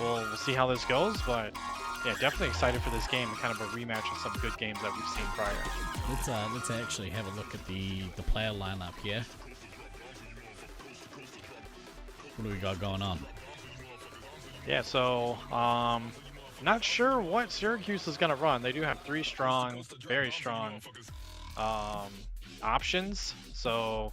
we'll see how this goes, but yeah, definitely excited for this game and kind of a rematch of some good games that we've seen prior. Let's actually have a look at the player lineup here. What do we got going on? Yeah, so not sure what Syracuse is going to run. They do have 3 strong, very strong options. So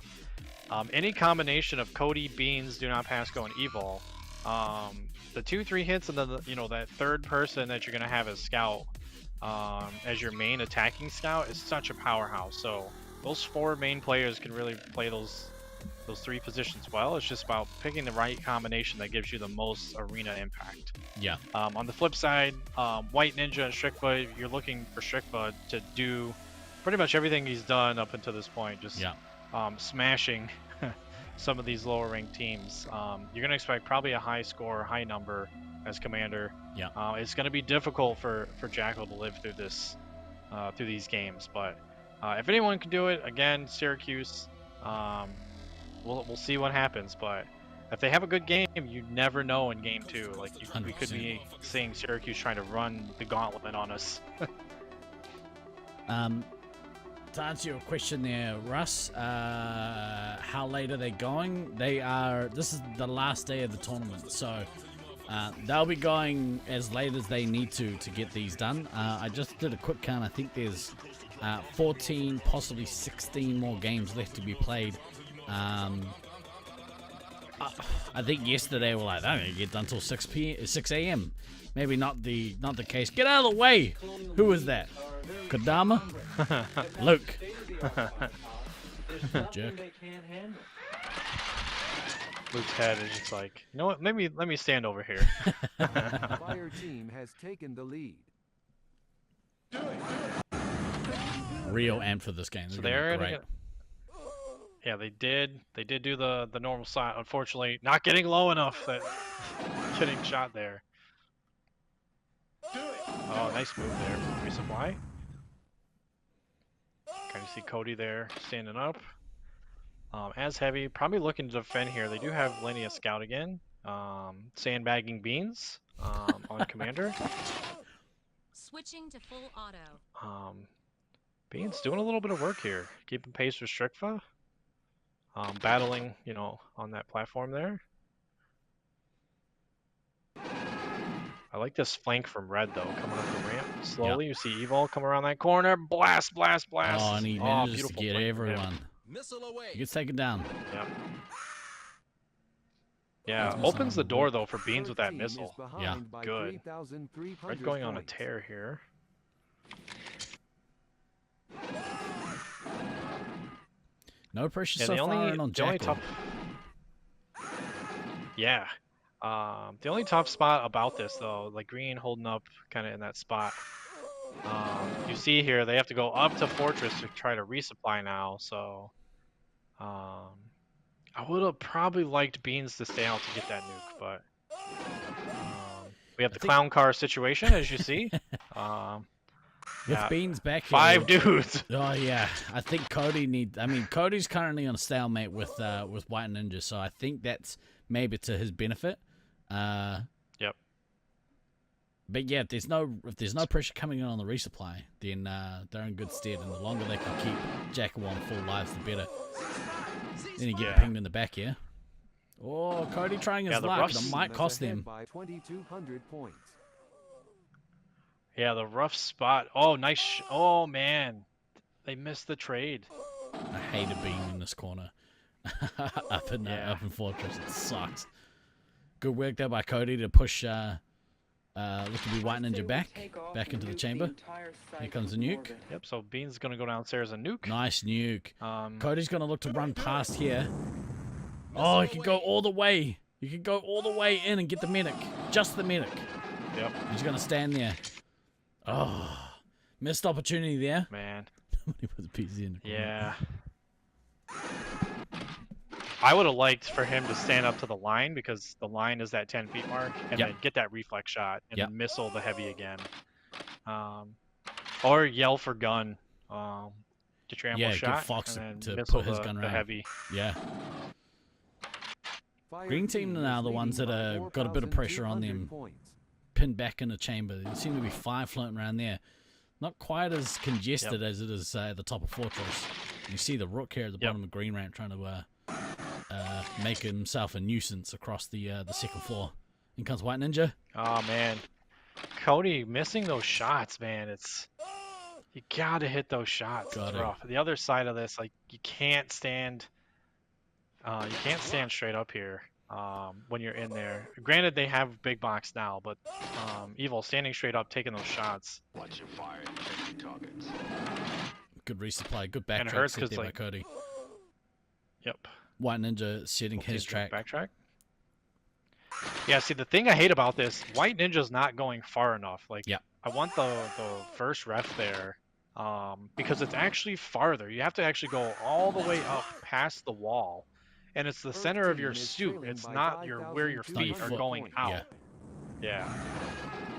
any combination of Cody, Beans, Do Not Pass, Go, and Evil. The 2-3 hits, and then that third person that you're going to have as scout, as your main attacking scout, is such a powerhouse. So those 4 main players can really play those 3 positions well. It's just about picking the right combination that gives you the most arena impact. Yeah. On the flip side, White Ninja and Strickfoot, you're looking for Strickfoot to do pretty much everything he's done up until this point, just smashing some of these lower ranked teams. You're going to expect probably a high score, high number as commander. Yeah. It's going to be difficult for Jackal to live through this, through these games. But if anyone can do it, again, Syracuse, we'll see what happens. But if they have a good game, you never know in game 2. Like we could be seeing Syracuse trying to run the gauntlet on us. To answer your question there, Russ, how late are they going? This is the last day of the tournament, so they'll be going as late as they need to get these done. I just did a quick count. I think there's 14, possibly 16 more games left to be played. I think yesterday we're like, I'm gonna get done till 6 a.m. Maybe not the case. Get out of the way! Who is that? Kodama? Luke. Jerk. Luke's head is just like, you know what? Maybe let me stand over here. Fire team has taken the lead. Real amped for this game. So they're great. Yeah, they did do the normal side. Unfortunately, not getting low enough that getting shot there. Oh, nice move there. Resupply. Kind of see Cody there standing up. As heavy, probably looking to defend here. They do have Linnea scout again. Sandbagging Beans on commander. Switching to full auto. Beans doing a little bit of work here, keeping pace with Strickfa. Battling, on that platform there. I like this flank from Red, though, coming up the ramp slowly. Yep. You see Evil come around that corner. Blast, blast, blast. Oh, and he manages to get everyone. He gets taken down. Yep. Yeah, opens the door, though, for Beans with that missile. Yeah. Good. Red going on a tear here. No pressure so far on Jackal. Yeah. The only tough spot about this, though, like Green holding up kind of in that spot. You see here, they have to go up to Fortress to try to resupply now, so I would have probably liked Beans to stay out to get that nuke, but we have the clown car situation, as you see. With Beans back here, 5 dudes. Oh yeah, I think Cody's currently on a stalemate with White Ninja, so I think that's maybe to his benefit. Yep. But yeah, if there's no pressure coming in on the resupply, then they're in good stead, and the longer they can keep Jackal on full lives, the better. Then you get pinged in the back here. Oh, Cody trying his luck. That might cost them. By 2,200 points. Yeah, the rough spot. Oh, nice. Oh, man. They missed the trade. I hated being in this corner. up in Fortress. It sucks. Good work there by Cody to push look to be White Ninja back into the chamber. Here comes the nuke. Yep, so Bean's going to go downstairs and nuke. Nice nuke. Cody's going to look to run past here. Oh, he can go all the way. You can go all the way in and get the medic. Just the medic. Yep. He's going to stand there. Oh, missed opportunity there. Man. He was busy in the corner. Yeah. I would have liked for him to stand up to the line, because the line is that 10 feet mark, and then get that reflex shot and then missile the heavy again. Or yell for gun. Get your ammo shot. Get Fox and to missile put his gun the right. heavy. Yeah. Green team are now the ones that are got a bit of pressure on them, pinned back in the chamber. There seem to be 5 floating around there. Not quite as congested as it is at the top of Fortress. You see the Rook here at the bottom of Green Ramp trying to make himself a nuisance across the second floor. In comes White Ninja. Oh man, Cody missing those shots, man. You gotta hit those shots. It's rough. The other side of this, like you can't stand straight up here when you're in there. Granted, they have big box now, but Evil standing straight up, taking those shots. Watch your fire and check your targets. Good resupply, good backtrack. And it hurts set there like, by Cody. Yep. White Ninja setting his track. Backtrack. Yeah, see, the thing I hate about this, White Ninja's not going far enough. Like, I want the first ref there because it's actually farther. You have to actually go all the way up past the wall. And it's the center of your suit. It's not where your feet are going out. Yeah.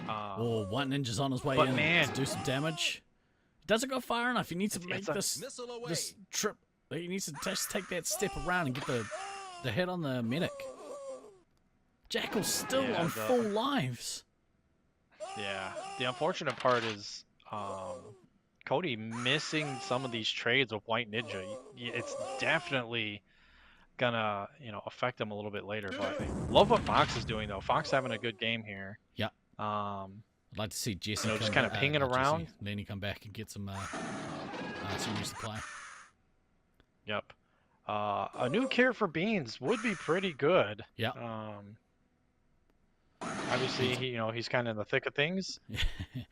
Oh, White Ninja's on his way in to do some damage. He doesn't go far enough. He needs to make this trip. He needs to just take that step around and get the hit on the medic. Jackal's still on full lives. Yeah. The unfortunate part is Cody missing some of these trades with White Ninja. It's definitely gonna, affect him a little bit later. But love what Fox is doing though. Fox having a good game here. Yeah. I'd like to see Jesse just kind of pinging around. Then he come back and get some resupply. Yep. A new care for Beans would be pretty good. Yeah. Obviously, he's kind of in the thick of things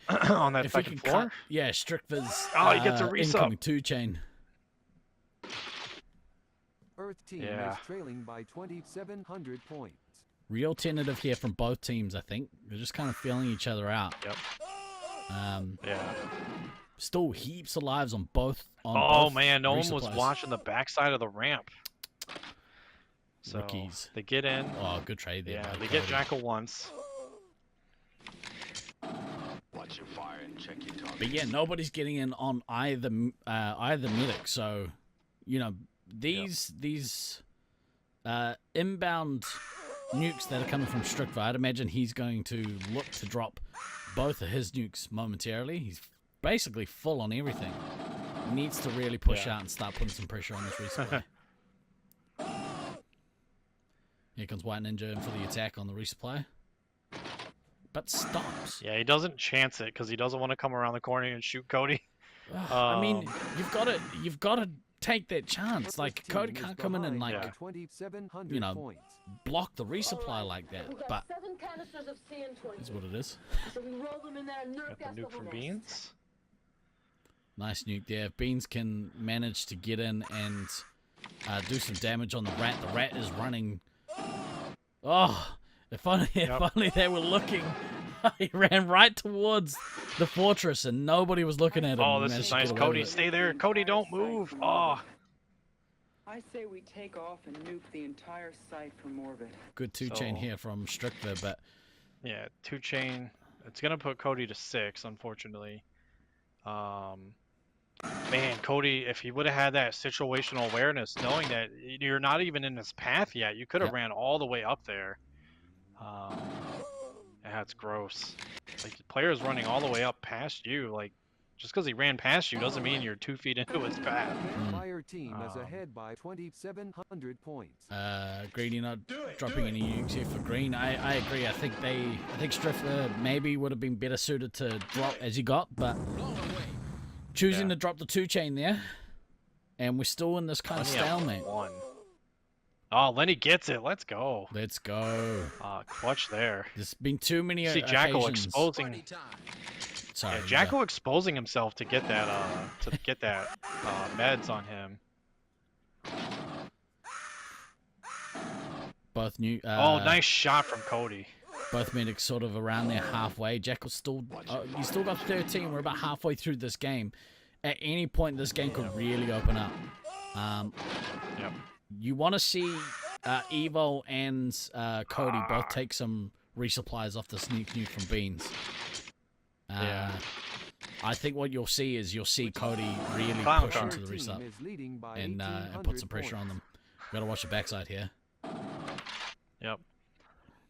on that second floor. Strickford's he gets a resup. incoming 2-chain. Earth team is trailing by 2,700 points. Real tentative here from both teams, I think. They're just kind of feeling each other out. Yep. Still heaps of lives on both. Man, no one was watching the backside of the ramp. So Rookies. They get in. Oh, good trade there. Yeah, they get Jackal once. Watch your fire and check your targets. But yeah, nobody's getting in on either medic. So, these inbound nukes that are coming from Strickford, I'd imagine he's going to look to drop both of his nukes momentarily. He's basically full on everything. He needs to really push out and start putting some pressure on this resupply. Here comes White Ninja in for the attack on the resupply. But stops. Yeah, he doesn't chance it because he doesn't want to come around the corner and shoot Cody. I mean, you've got to take that chance. Like, Cody can't come in and block the resupply like that. But that's what it is. Got the nuke from Beans. Nice nuke there. If Beans can manage to get in and do some damage on the rat. The rat is running. Oh, if only they were looking. He ran right towards the fortress and nobody was looking at him. Oh, this is nice. Cody, stay there. Cody, don't move. Oh. I say we take off and nuke the entire site from orbit. Good 2-chain here from Strickler, but... Yeah, 2-chain. It's going to put Cody to 6, unfortunately. Man, Cody, if he would have had that situational awareness, knowing that you're not even in his path yet, you could have ran all the way up there. That's gross. Like, the player's running all the way up past you. Like, just because he ran past you doesn't mean you're 2 feet into his path. Fire team is ahead by 2,700 points. Green, not dropping any nukes here for Green. I agree. I think Strickler maybe would have been better suited to drop as he got, but choosing to drop the 2-chain there, and we're still in this kind of stalemate. Oh, Lenny gets it. Let's go. Let's go. Clutch there. There's been too many occasions. Jackal exposing. Sorry, Jackal exposing himself to get that meds on him. Both new. Nice shot from Cody. Both medics sort of around there halfway. Jackal's still. He's still got 13. We're about halfway through this game. At any point, this game could really open up. You want to see Evo and Cody both take some resupplies off the sneak nuke from Beans. I think what you'll see is Cody really push into the resup and put some pressure on them. Gotta watch the backside here. Yep.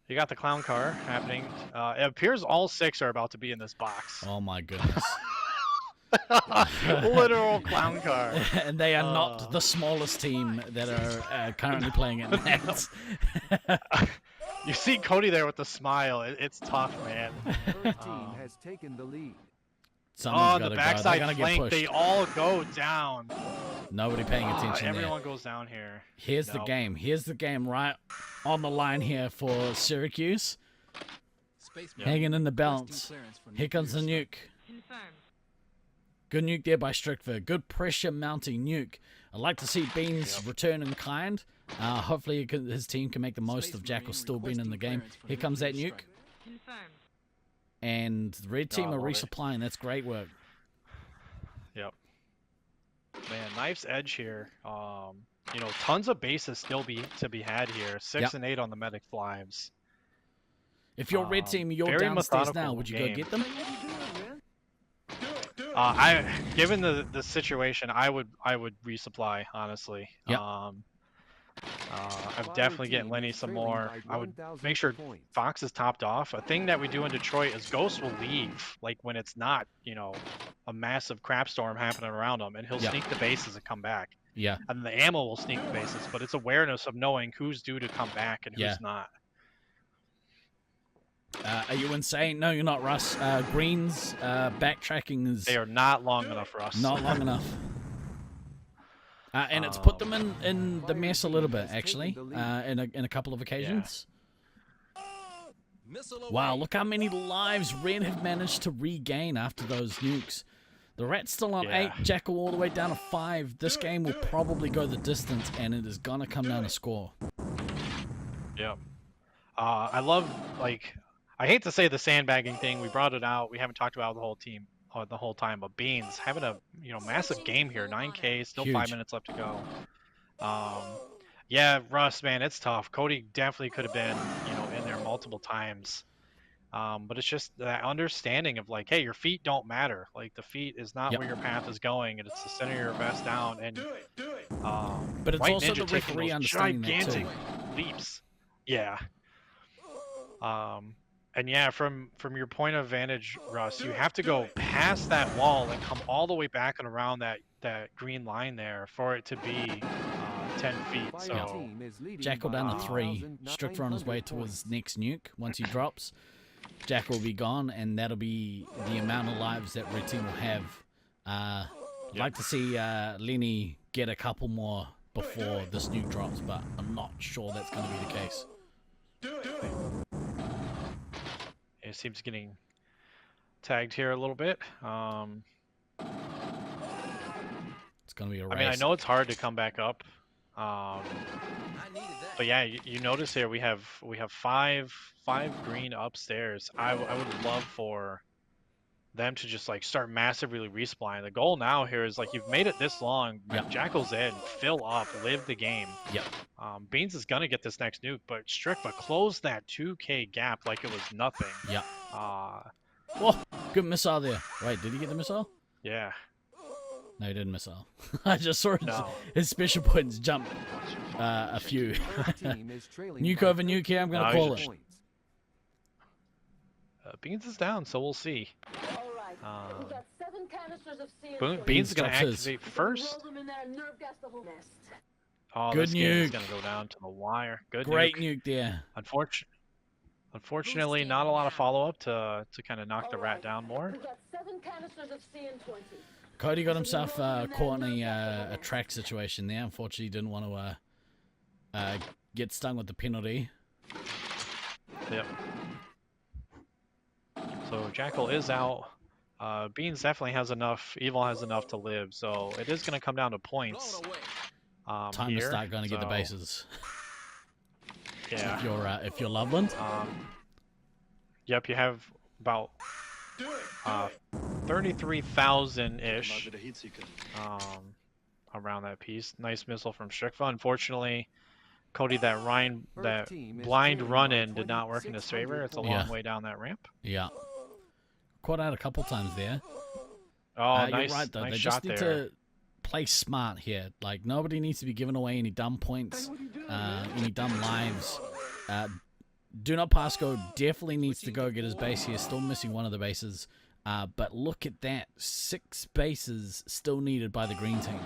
You got the clown car happening. It appears all 6 are about to be in this box. Oh my goodness. Literal clown car. And they are not the smallest team that are currently playing it net. You see Cody there with the smile. It's tough, man. First team has taken the lead. On the backside flank, they all go down. Nobody paying attention Everyone goes down here. Here's the game. Here's the game right on the line here for Sewercuse. Hanging in the balance. Here comes the nuke. Confirmed. Good nuke there by Strickford. Good pressure mounting nuke. I'd like to see Beans return in kind. Hopefully his team can make the most of Jackal still being in the game. Here comes that nuke. Confirmed. And the red team are resupplying. That's great work. Yep. Man, knife's edge here. You know, tons of bases still to be had here. 6 and 8 on the medic lives. If you're red team, you're downstairs now. Would you go get them? Given the situation, I would resupply, honestly. Yep. I'm definitely getting Lenny some more. I would make sure Fox is topped off. A thing that we do in Detroit is Ghost will leave, like when it's not, you know, a massive crap storm happening around him, and he'll sneak the bases and come back. Yeah. And the ammo will sneak the bases, but it's awareness of knowing who's due to come back and who's not. Are you insane? No, you're not, Russ. Green's backtracking is... They are not long enough, Russ. Not long enough. And it's put them in the mess a little bit, actually, in a couple of occasions. Wow, look how many lives Red have managed to regain after those nukes. The Rat's still on 8, Jackal all the way down to 5. This game will probably go the distance, and it is going to come down to score. Yep. I love, like... I hate to say the sandbagging thing. We brought it out. We haven't talked about the whole team the whole time. But Beans having a massive game here. 9K, still 5 minutes left to go. Yeah, Russ, man, it's tough. Cody definitely could have been in there multiple times. But it's just that understanding of like, hey, your feet don't matter. Like the feet is not where your path is going, and it's the center of your vest down. And but it's White also Ninja the referee understanding gigantic that too. leaps. Yeah. And yeah, from your point of vantage, Russ, you have to go past that wall and come all the way back and around that green line there for it to be 10 feet. So Jackal down to 3. Strickford on his way to his next nuke. Once he drops, Jackal will be gone, and that'll be the amount of lives that Red Team will have. I'd like to see Lenny get a couple more before this nuke drops, but I'm not sure that's going to be the case. It seems getting tagged here a little bit. It's gonna be a race. I mean, I know it's hard to come back up. But yeah, you notice here we have 5 green upstairs. I would love for them to just like start massively resupplying. The goal now here is like you've made it this long. Jackal's in, fill up, live the game. Yep. Beans is gonna get this next nuke, but Strickfa closed that 2K gap like it was nothing. Yeah. Whoa, good missile there. Wait, did he get the missile? Yeah. No, he didn't missile. I just saw his special points jump a few. Nuke over nuke here, I'm gonna call it. Beans is down, so we'll see. We've got 7 canisters of Beans is gonna activate first. Oh, good this game is nuke. gonna go down to the wire. Good Great nuke there. Unfortunately, not a lot of follow-up to kind of knock the Rat down more. We've got 7 canisters of CN20. Cody got himself caught in a track situation there. Unfortunately, he didn't want to get stung with the penalty. Yep. So Jackal is out. Beans definitely has enough. Evil has enough to live. So it is going to come down to points. Time here, to start going to get the bases. Yeah. If you're Loveland. Yep, you have about 33,000-ish around that piece. Nice missile from Strickfa. Unfortunately, Cody, that blind run-in did not work in his favor. It's a long way down that ramp. Yeah. Caught out a couple times there. Oh, nice, you're right, though. nice They shot just need to play smart here. Like, nobody needs to be giving away any dumb points, any dumb lives. Do Not Pass Go definitely needs to go get his base here. Still missing one of the bases. But look at that. 6 bases still needed by the green team.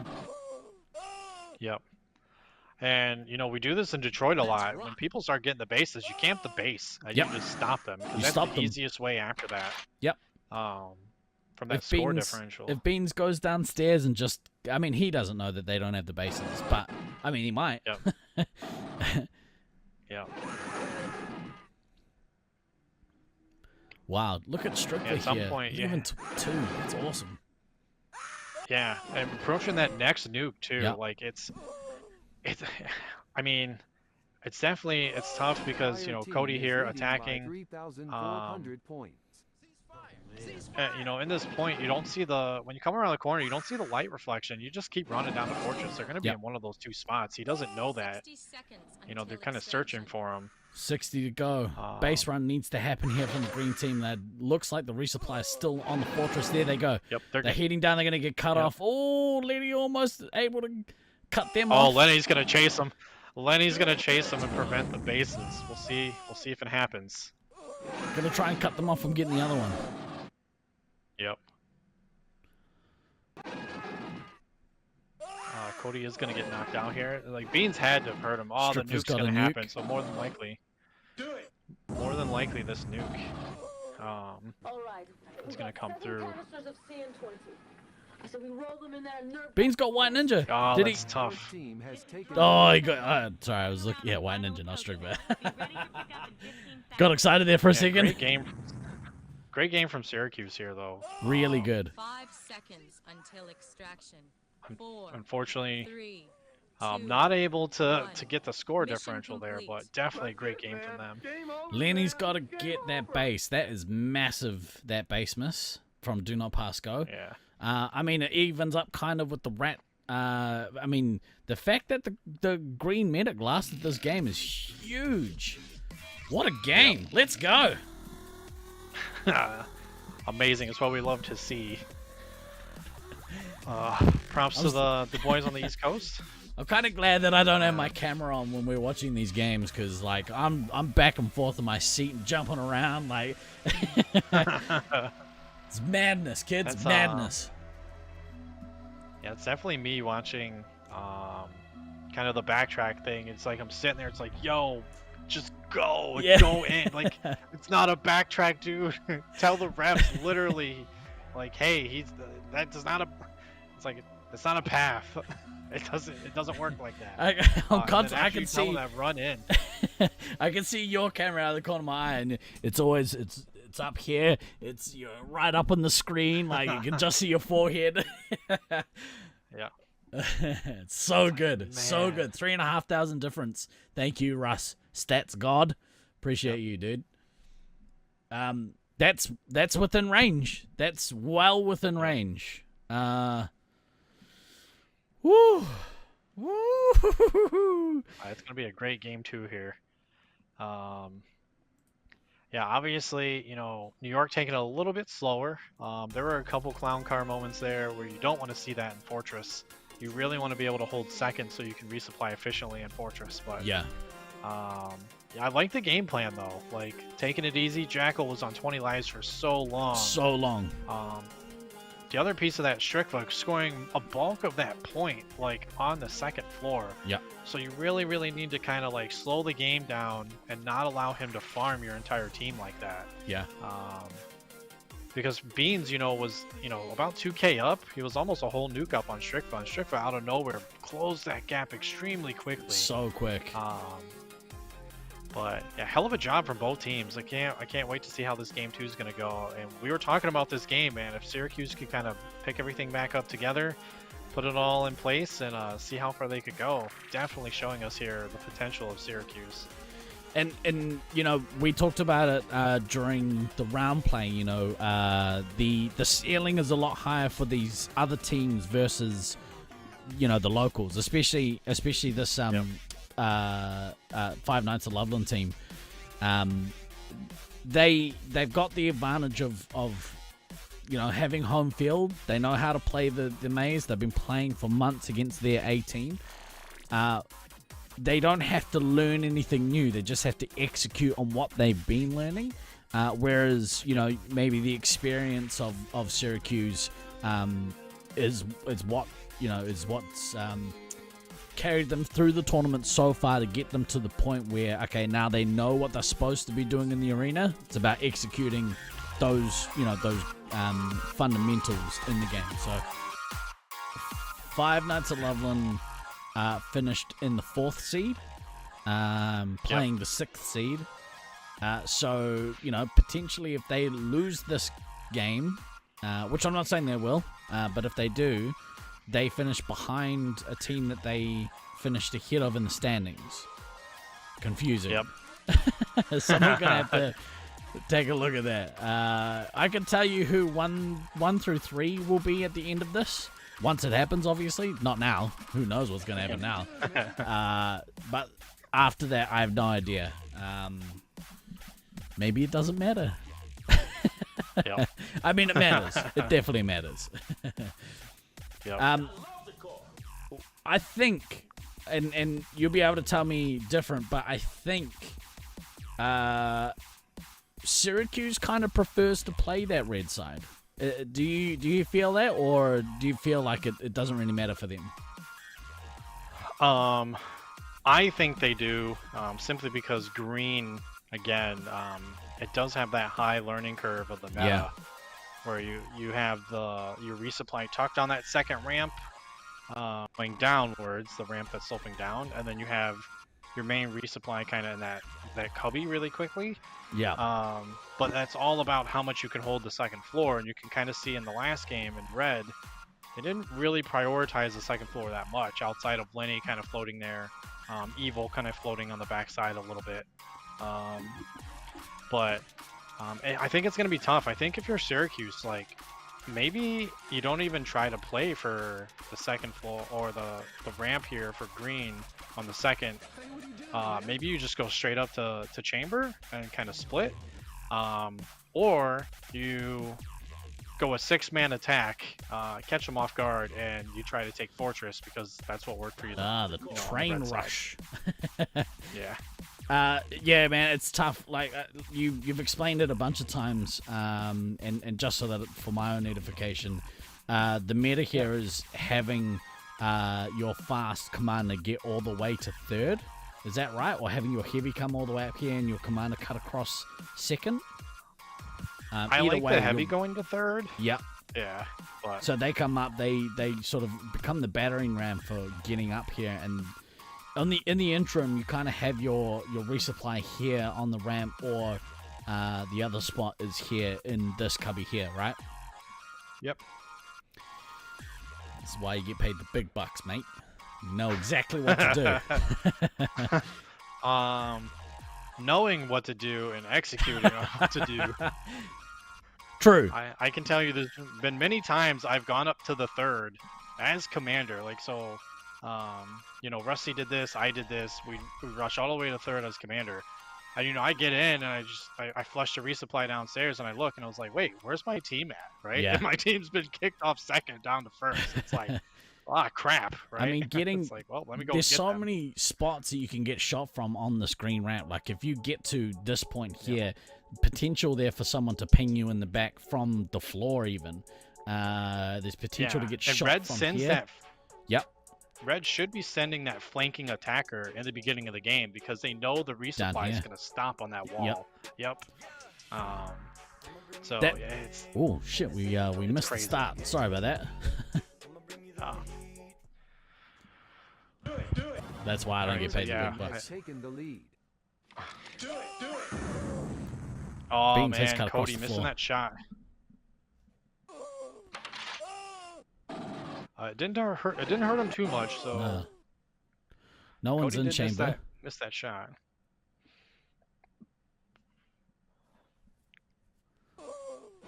Yep. And, you know, we do this in Detroit a lot. When people start getting the bases, you camp the base. And Yep. you just stop them. 'Cause You that's stop the them. easiest way after that. Yep. From that score differential. If Beans goes downstairs and just... I mean, he doesn't know that they don't have the bases. But, I mean, he might. Yep. Yeah. Wow, look at Strickler At some here. point, Even yeah. 2. That's awesome. Yeah, and approaching that next nuke too, Yep. like it's I mean, it's tough because, you know, Cody here attacking, 3,400 points. you know, in this point, you don't see when you come around the corner, you don't see the light reflection. You just keep running down the fortress. They're going to be Yep. in one of those 2 spots. He doesn't know that. 60 seconds You know, they're until kind of searching extraction. for him. 60 to go. Base run needs to happen here from the green team. That looks like the resupply is still on the fortress. There they go. Yep, They're heading down. They're going to get cut off. Oh, Lenny almost able to cut them off. Oh, Lenny's going to chase him. Lenny's going to chase him and prevent the bases. We'll see if it happens. Going to try and cut them off from getting the other one. Yep. Cody is going to get knocked out here. Like, Beans had to have hurt him. Oh, the Stripper's nuke's got going a to nuke. happen, so more than likely. More than likely, this nuke All right. is going to come through. Canisters of CN20. I said we roll them in there. Beans got White Ninja. Oh, Did that's he? tough. Team has taken Oh, he got... sorry, I was looking... Yeah, White Ninja, not Strickler. Be ready to pick up a 15,000 Got excited there for a Yeah, second. great game. Great game from Syracuse here, though. Really good. 5 seconds until extraction. 4, Unfortunately, 3, 2, not able to 1. get the score Mission differential there, complete. but definitely a great game from them. Lenny's got to get that base. That is massive, that base miss from Do Not Pass Go. Yeah. I mean, it evens up kind of with the rat. I mean, the fact that the green medic lasted this game is huge. What a game. Let's go. Amazing. It's what we love to see. Props to the boys on the East Coast. I'm kind of glad that I don't have my camera on when we're watching these games, because like I'm back and forth in my seat and jumping around like it's madness, kids. That's, madness. Yeah, it's definitely me watching kind of the backtrack thing. It's like I'm sitting there, it's like, yo, just go, Yeah. go in. Like, it's not a backtrack, dude. Tell the refs literally, like, hey, it's not a path. It doesn't work like that. I can see that run in. I can see your camera out of the corner of my eye, and it's always it's up here. It's right up on the screen, like you can just see your forehead. Yeah. It's so good, so Man. good. 3,500 difference. Thank you, Russ. Stats God, appreciate you, dude. That's within range. That's well within range. Woo. Woo. It's gonna be a great game 2 here. Yeah, obviously, New York taking it a little bit slower. There were a couple clown car moments there where you don't want to see that in Fortress. You really want to be able to hold second so you can resupply efficiently in Fortress. But Yeah. yeah, I like the game plan though. Like, taking it easy. Jackal was on 20 lives for so long. So long. The other piece of that, Strickler scoring a bulk of that point, like, on the second floor. Yep. So you really, really need to kind of, like, slow the game down and not allow him to farm your entire team like that. Yeah. Because Beans, was, about 2k up. He was almost a whole nuke up on Strickler. And Strickler, out of nowhere, closed that gap extremely quickly. So quick. But yeah, hell of a job from both teams. I can't wait to see how this game 2 is going to go. And we were talking about this game, man. If Syracuse could kind of pick everything back up together, put it all in place, and see how far they could go, definitely showing us here the potential of Syracuse. And we talked about it during the round play. The ceiling is a lot higher for these other teams versus the locals, especially this Five Nights at Loveland team. They've got the advantage of having home field. They know how to play the maze. They've been playing for months against their A team. they don't have to learn anything new. They just have to execute on what they've been learning. Whereas, you know, maybe the experience of Sewercuse is what, you know, is what's carried them through the tournament so far to get them to the point where, okay, now they know what they're supposed to be doing in the arena. It's about executing those, you know, those fundamentals in the game. So Five Nights at Loveland finished in the 4th seed, playing the 6th seed. So, you know, potentially if they lose this game, which I'm not saying they will, but if they do, they finish behind a team that they finished ahead of in the standings. Confusing. Yep. Someone's going to have to take a look at that. I can tell you who 1 through 3 will be at the end of this. Once it happens, obviously. Not now. Who knows what's going to happen now. But after that, I have no idea. Maybe it doesn't matter. Yep. I mean, it matters. It definitely matters. Yep. I think, and you'll be able to tell me different, but I think Sewercuse kind of prefers to play that red side. Do you feel that, or do you feel like it doesn't really matter for them? I think they do, simply because green, again, it does have that high learning curve of the meta, where you have your resupply tucked on that second ramp, going downwards, the ramp that's sloping down, and then you have your main resupply kind of in that cubby really quickly. Yeah. But that's all about how much you can hold the second floor, and you can kind of see in the last game in red, they didn't really prioritize the second floor that much, outside of Lenny kind of floating there, Evil kind of floating on the backside a little bit. But I think it's going to be tough. I think if you're Sewercuse, like, maybe you don't even try to play for the second floor or the ramp here for green on the second. Maybe you just go straight up to chamber and kind of split. Or you go a 6-man attack, catch them off guard, and you try to take Fortress because that's what worked for you. The train rush. Yeah. Yeah, man, it's tough. Like you've explained it a bunch of times, and just so that for my own edification, the meta here is having your fast commander get all the way to 3rd. Is that right? Or having your heavy come all the way up here and your commander cut across 2nd? I like the heavy going to 3rd. Yep. Yeah. But... So they come up, they sort of become the battering ram for getting up here, and in the interim, you kind of have your resupply here on the ramp, or the other spot is here in this cubby here, right? Yep. This is why you get paid the big bucks, mate. You know exactly what to do. Knowing what to do and executing on what to do. True. I can tell you there's been many times I've gone up to the 3rd as commander. Like, so, you know, Rusty did this, I did this. We rush all the way to 3rd as commander. And, you know, I get in and I flush the resupply downstairs and I look and I was like, wait, where's my team at? Right? Yeah. And my team's been kicked off 2nd down to 1st. It's like, crap, right? I mean, it's like, well, let me go there's get so them. many spots that you can get shot from on this green ramp. Like, if you get to this point here, potential there for someone to ping you in the back from the floor even. There's potential to get and shot Red from sends here. That Yep. Red should be sending that flanking attacker in the beginning of the game because they know the resupply is going to stop on that wall. Yep. So That- yeah, it's Oh shit, we missed crazy. the start. Sorry about that. That's why I don't get paid Yeah. the big bucks. Taken the lead. Oh Beans has man, cut across Cody the missing floor. that shot. It didn't hurt him too much. So No one's Cody in did chamber. miss that shot.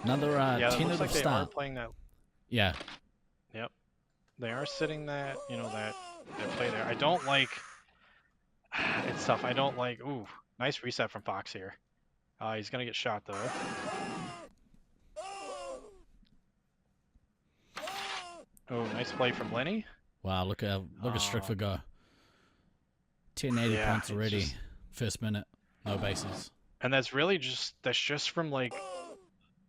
Another Yeah, it looks tentative like they are start. playing that. Yeah. Yep, they are sitting that that play there. I don't like. It's tough. I don't like. Ooh, nice reset from Fox here. He's gonna get shot though. Oh, nice play from Lenny. Wow, look at Strickford go. 1080 Yeah, points it's already. just- First minute, no bases. And that's just from like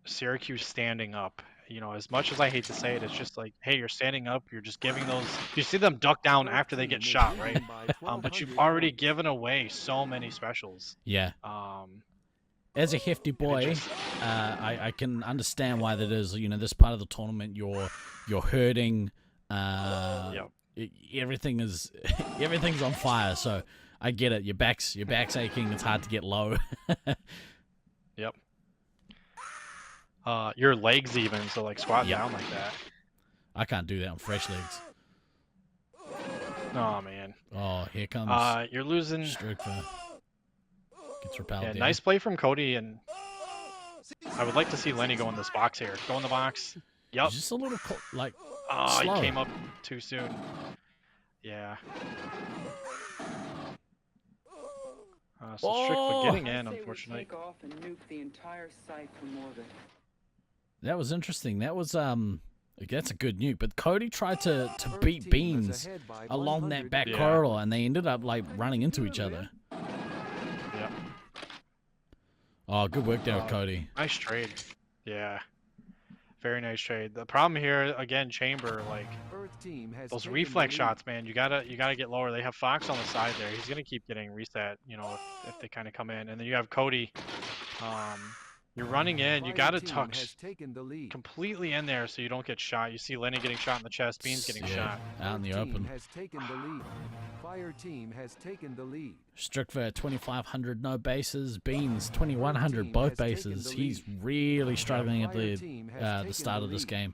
Syracuse standing up. You know, as much as I hate to say it, it's just like, hey, you're standing up. You're just giving those. You see them duck down after they get shot, right? But you've already given away so many specials. Yeah. Um, As a hefty boy, just- I can understand why that is. You know, this part of the tournament, you're hurting. Yep. Everything's on fire. So I get it. Your back's aching. It's hard to get low. Yep. Your legs even, so like squat Yep. down like that. I can't do that on fresh legs. Oh man. Oh, here comes You're losing. Strickler. Gets repelled. Yeah, there. nice play from Cody, and I would like to see Lenny go in this box here. Go in the box. Yep. Just a little like. Oh, slow. he came up too soon. Yeah. So Strickler getting in, I say unfortunately. we take off and nuke the entire site from orbit. That was interesting. That was that's a good nuke. But Cody tried to beat Team is Beans ahead by along 100 that back Yeah. corridor, and they ended up like running into each other. Yep. Oh, good work there, Cody. Nice trade. Yeah. Very nice trade. The problem here, again, Chamber, like Earth team has those taken reflex the lead. shots, man. You gotta get lower. They have Fox on the side there. He's gonna keep getting reset, you know, if they kind of come in. And then you have Cody. You're running in. You Fire gotta team tuck has taken the lead. completely in there so you don't get shot. You see Lenny getting shot in the chest. Beans getting Yeah, shot. out in the Earth team open. has taken the lead. Fire team has taken the lead. Strickler at 2,500, no bases. Beans 2,100, both bases. He's really struggling at the start of this game.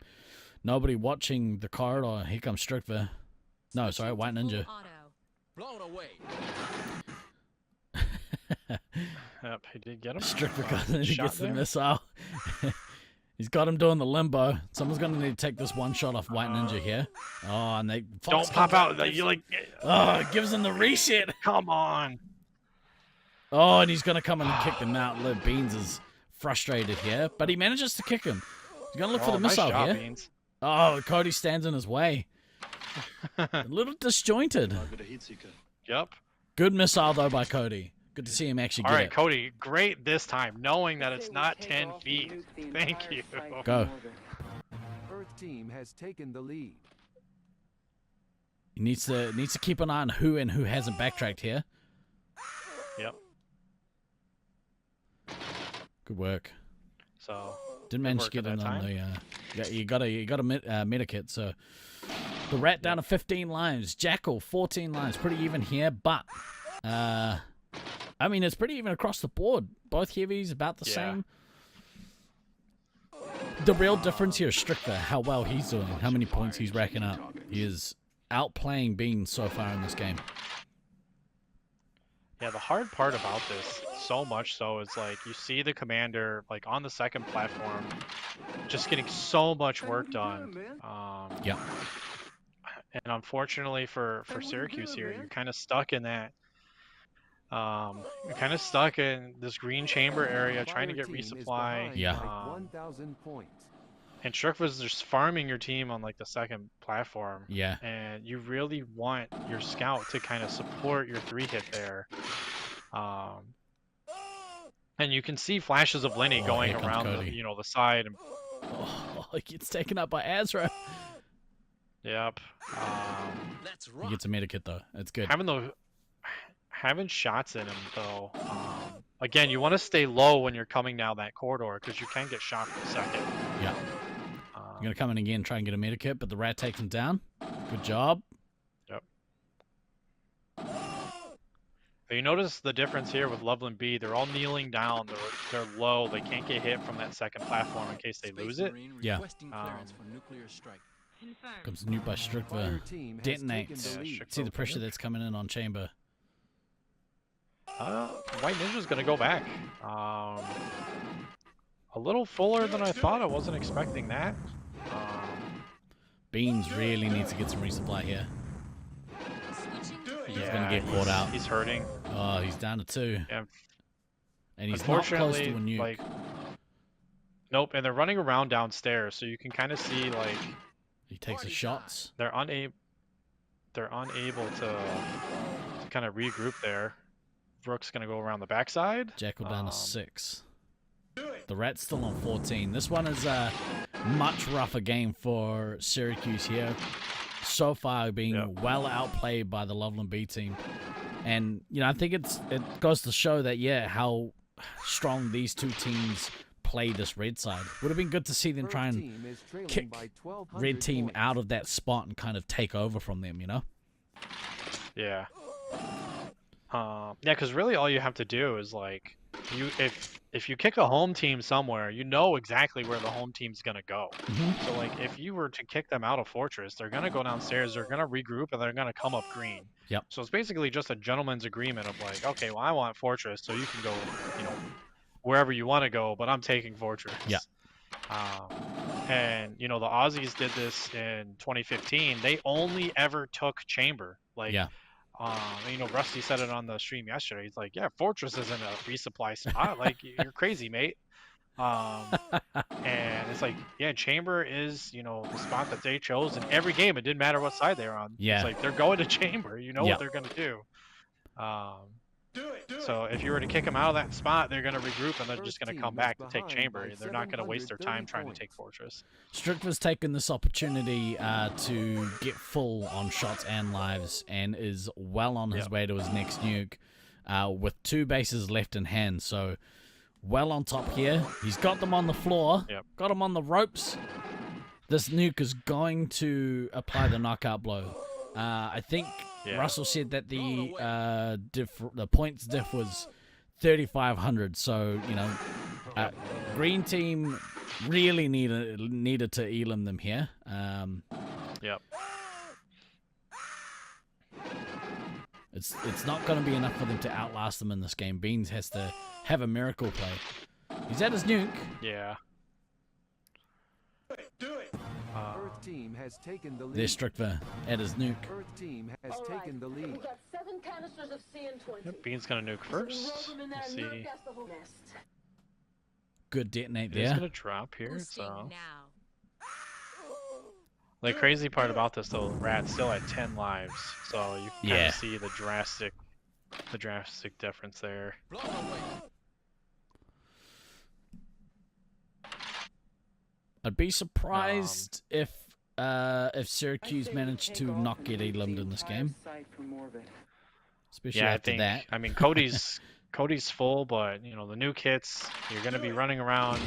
Nobody watching the corridor. Here comes Strickler. No, sorry, White Ninja. Full auto. Blown away. Yep, he did get him. Strickler got he Shot gets the there. missile. He's got him doing the limbo. Someone's going to need to take this one shot off White Ninja here. Oh, and they Fox Don't pop comes out. You like, Oh, it gives him the reset. come on. Oh, and he's going to come and kick them out. Look, Beans is frustrated here, but he manages to kick him. He's going to look for the Nice missile job, here. Beans. Oh, Cody stands in his way. A little disjointed. Yep. Good missile, though, by Cody. Good to see him actually All get right, it. Cody, great this time, knowing that I it's say we not take 10 off and feet. nuke the Thank entire you. site from Go. orbit. Earth team has taken the lead. He needs to keep an eye on who and who hasn't backtracked here. Yep. Good work. So Didn't manage to work get at in that on time. the. Yeah, you got a medikit. So the Rat down to 15 lines. Jackal 14 lines. Pretty even here, but I mean it's pretty even across the board. Both heavies about the Yeah. same. The real difference here is Strickler, how well he's doing, how many points he's racking up. He is outplaying Beans so far in this game. yeah, the hard part about this, so much so, is like you see the commander like on the second platform, just getting so much work done. Yeah. And unfortunately for Syracuse here, you're kind of stuck in that. You're kind of stuck in this green chamber area trying to Fire get team is resupply. behind Yeah. by 1,000 points. And Strickler's just farming your team on like the second platform. Yeah. And you really want your scout to kind of support your 3-hit there. And you can see flashes of Lenny Oh, going here comes around Cody. the side. And, Oh, he gets taken up by Azra. yep. Let's He rock. gets a medikit though. That's good. Having shots in him though. Again, you want to stay low when you're coming down that corridor because you can get shot for a second. Yeah. I'm gonna come in again and try and get a medikit, but the Rat takes him down. Good job. Yep. You notice the difference here with Loveland B. They're all kneeling down. They're low. They can't get hit from that second platform in case they lose it. Yeah. Requesting clearance for nuclear strike. Confirmed. Comes nuke by Fire Strickler. team has taken Detonates. the lead. See the pressure that's coming in on Chamber. White Ninja's gonna go back. A little fuller than I thought. I wasn't expecting that. Beans really needs to get some resupply here. Switching to He's gonna get caught out. He's hurting. Oh, he's down to 2. Yeah. And he's not close to a Unfortunately, nuke. like, nope. And they're running around downstairs, so you can kind of see like He takes his shots. they're unable to kind of regroup there. Rook's gonna go around the backside. Jackal down to 6. The Rat's still on 14. This one is a much rougher game for Syracuse here. So far being well outplayed by the Loveland B team. And, you know, I think it goes to show that, yeah, how strong these two teams play this red side. Would have been good to see them try and kick red team out of that spot and kind of take over from them, you know? Yeah. Yeah, because really all you have to do is, like, if you kick a home team somewhere, you know exactly where the home team's gonna go. So, like, if you were to kick them out of Fortress, they're gonna go downstairs, they're gonna regroup, and they're gonna come up green. Yep. So it's basically just a gentleman's agreement of, like, okay, well, I want Fortress, so you can go, you know, wherever you want to go, but I'm taking Fortress. Yeah. And, you know, the Aussies did this in 2015. They only ever took Chamber. Like, you know, Rusty said it on the stream yesterday. He's like, yeah, Fortress isn't a resupply spot. Like, you're crazy, mate. And it's like, yeah, Chamber is, you know, the spot that they chose in every game. It didn't matter what side they're on. Yeah. It's like, they're going to Chamber. You know what they're going to do. So if you were to kick them out of that spot, they're going to regroup and they're just going to come back to take Chamber. They're not going to waste their time trying to take Fortress. Strickler's taken this opportunity to get full on shots and lives and is well on his way to his next nuke with 2 bases left in hand. So well on top here. He's got them on the floor, got them on the ropes. This nuke is going to apply the knockout blow. I think Russell said that the points diff was 3,500. So, you know, green team really needed to elim them here. It's not going to be enough for them to outlast them in this game. Beans has to have a miracle play. He's at his nuke. Yeah. Earth team has taken the lead. There's Strickler at his nuke. Earth team has taken the lead. We got 7 canisters of CN20. Bean's gonna nuke first. Let's see. Good detonate He's there. gonna drop here. So, Now. the crazy part about this though, Rat's still at 10 lives, so you can kind of see the drastic difference there. Blown away. I'd be surprised if Syracuse managed to not get elimed in this game. Especially after that. I mean, Cody's full, but you know the nuke hits. You're gonna be running around.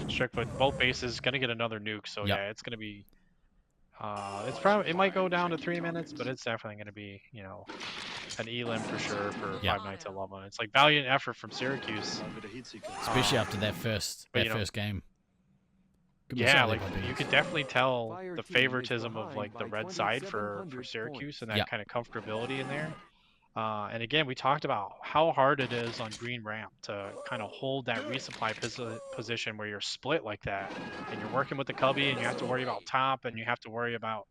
Strickler both bases gonna get another nuke. So yeah, it's gonna be. It might go down to 3 minutes, but it's definitely gonna be, you know, an elim for sure for 5 Nights at Loveland. It's like valiant effort from Syracuse, especially after that first game. Yeah, like you could definitely tell the favoritism of like the red side for Syracuse and that kind of comfortability in there. And again, we talked about how hard it is on green ramp to kind of hold that resupply position where you're split like that, and you're working with the cubby, and you have to worry about top, and you have to worry about,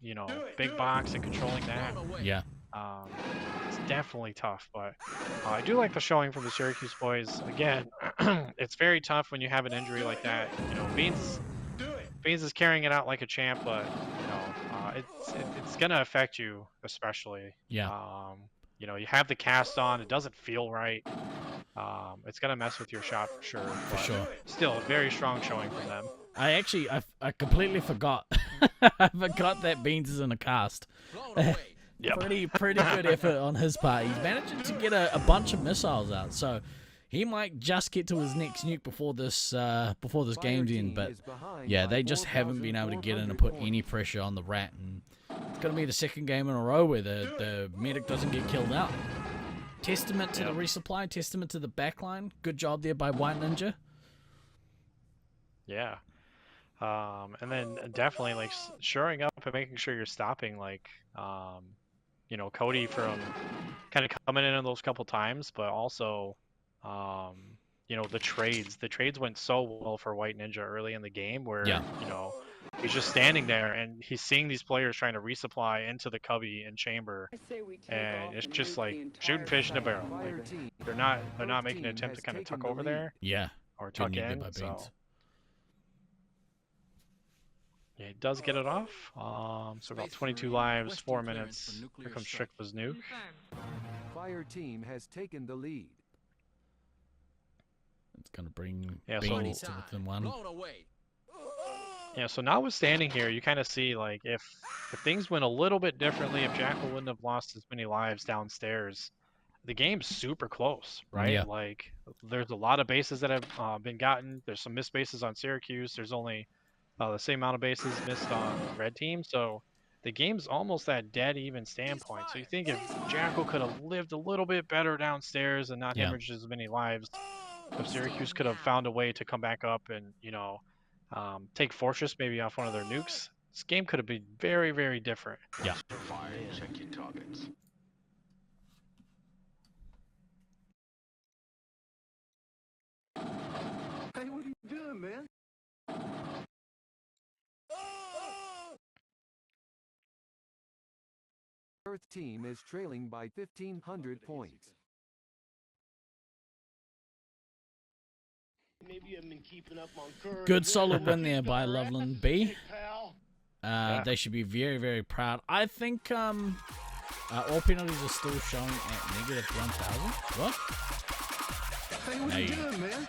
you know, big box and controlling that. Yeah. It's definitely tough, but I do like the showing from the Syracuse boys. Again, it's very tough when you have an injury like that. You know, Beans is carrying it out like a champ, but you know, it's gonna affect you especially. Yeah. You know, you have the cast on, it doesn't feel right. It's gonna mess with your shot for sure. For sure. Still, a very strong showing from them. I completely forgot. I forgot that Beans is in a cast. Pretty good effort on his part. He's managing to get a bunch of missiles out, so he might just get to his next nuke before this game's in. But yeah, they just haven't been able to get in and put any pressure on the Rat, and it's gonna be the second game in a row where the medic doesn't get killed out. Testament to the resupply, testament to the backline. Good job there by White Ninja. Yeah. And then definitely like shoring up and making sure you're stopping, like, you know, Cody from kind of coming in those couple times, but also, you know, the trades went so well for White Ninja early in the game where, you know, he's just standing there and he's seeing these players trying to resupply into the cubby and chamber, and it's just like shooting fish in a barrel. Like, they're not making an attempt to kind of tuck over there. Yeah. Or tuck in. So. Yeah, he does get it off. So about 22 lives, 4 minutes. Here comes Strickler's nuke. Fire team has taken the lead. It's gonna bring Yeah, Beans so- to within one. Blown away. Yeah, so notwithstanding here, you kind of see like if things went a little bit differently, if Jackal wouldn't have lost as many lives downstairs, the game's super close, right? Yeah. Like there's a lot of bases that have been gotten. There's some missed bases on Syracuse. There's only the same amount of bases missed on red team. So the game's almost at dead even standpoint. So you think if Jackal could have lived a little bit better downstairs and not Yeah. hemorrhaged as many lives, if Syracuse could have found a way to come back up and, take Fortress maybe off one of their nukes, this game could have been very, very different. Yeah. Check your targets. Hey, what are you doing, man? Earth team is trailing by 1,500 points. Maybe you haven't been keeping up on current Good events. solid win there by Loveland B. Hey, pal. Yeah. They should be very, very proud. I think all penalties are still showing at -1,000. What? Hey, what are you Hey. doing, man?